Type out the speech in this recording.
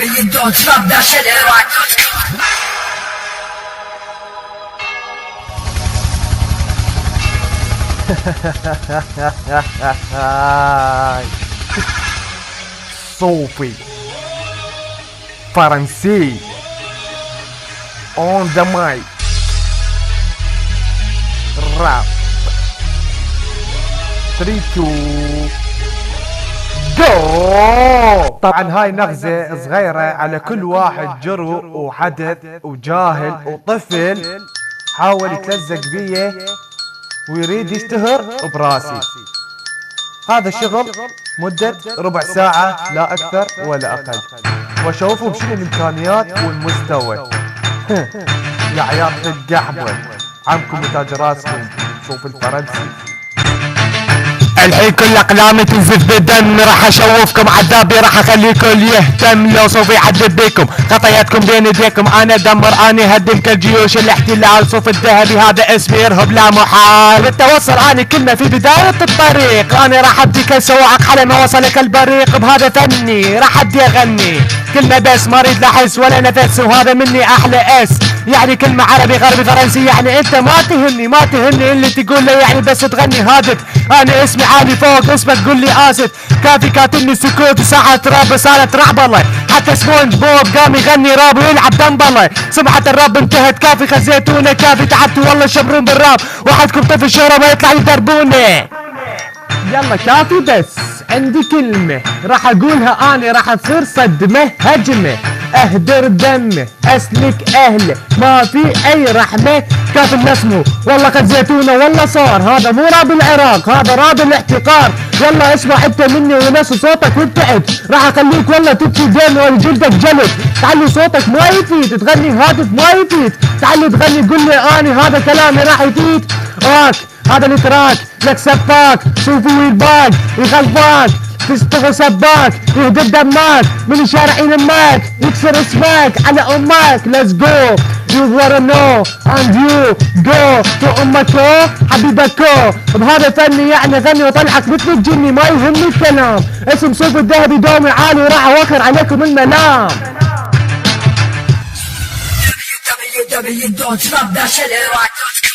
www.snapdashederack.com. صوفي فرنسي on the mic rap 3 2 go. طبعا هاي نغزة صغيرة على كل واحد جرؤ وحدث وجاهل وطفل حاول يتلزق بيه ويريد يشتهر براسي. هذا الشغل مدة ربع ساعة لا أكثر ولا أقل، وأشوفه بشنو الإمكانيات والمستوى. يا عيال القحبة عمكم وتاج راسكم صوف الفرنسي. الحين كل اقلامي تنزف بالدم، راح اشوفكم عذابي، راح اخلي الكل يهتم لو صوفي يعذب بيكم، خطياتكم بين ايديكم، انا دمر اني هدم كالجيوش الاحتلال، صوف الذهبي هذا اسمي ارهب لا محال، التوصل اني كلمة في بداية الطريق، انا راح ابدي كالسواق على ما وصلك البريق، بهذا فني راح ابدي اغني كلمة بس ما اريد لا احس ولا نفس، وهذا مني احلى اس، يعني كلمة عربي غربي فرنسي، يعني انت ما تهمني اللي تقول لي، يعني بس تغني هادف، انا اسمي عالي فوق اسمك قول لي اسف، كافي كاتلني السكوت ساحة راب صارت رعبلة، حتى سبونج بوب قام يغني راب ويلعب دنبلة، سمعة الراب انتهت كافي خزيتونا، كافي تعبتوا والله شبرون بالراب، وحدكم طفل شهرة ما يطلع يدربونا. يلا كافي بس عندي كلمة راح اقولها اني راح تصير صدمة هجمة، اهدر دمه اسلك اهله ما في اي رحمة، كاف النسمو والله قد زيتونه والله صار، هذا مو راب العراق هذا راب الاحتقار، يلا اسمع انت مني ونفس صوتك وابتعد، راح اخليك والله تبكي دم وجلدك جلد، تعلي صوتك ما يفيد، تغني هاتف ما يفيد، تعلي تغني قول لي اني هذا كلامي راح يفيد، راك هذا التراك لك سباك صوفي ويلباك يغلباك تشتغل سباك يهدر دماك من الشارع يلماك يكسر اسمك على امك. Let's go you wanna know and you go to امكو حبيبكو، بهذا فني يعني غني وطلعك مثل الجني ما يهمني الكلام، اسم صوف الذهبي دومي عالي وراح اوخر عليكم الملام. www.snapdashederack.com.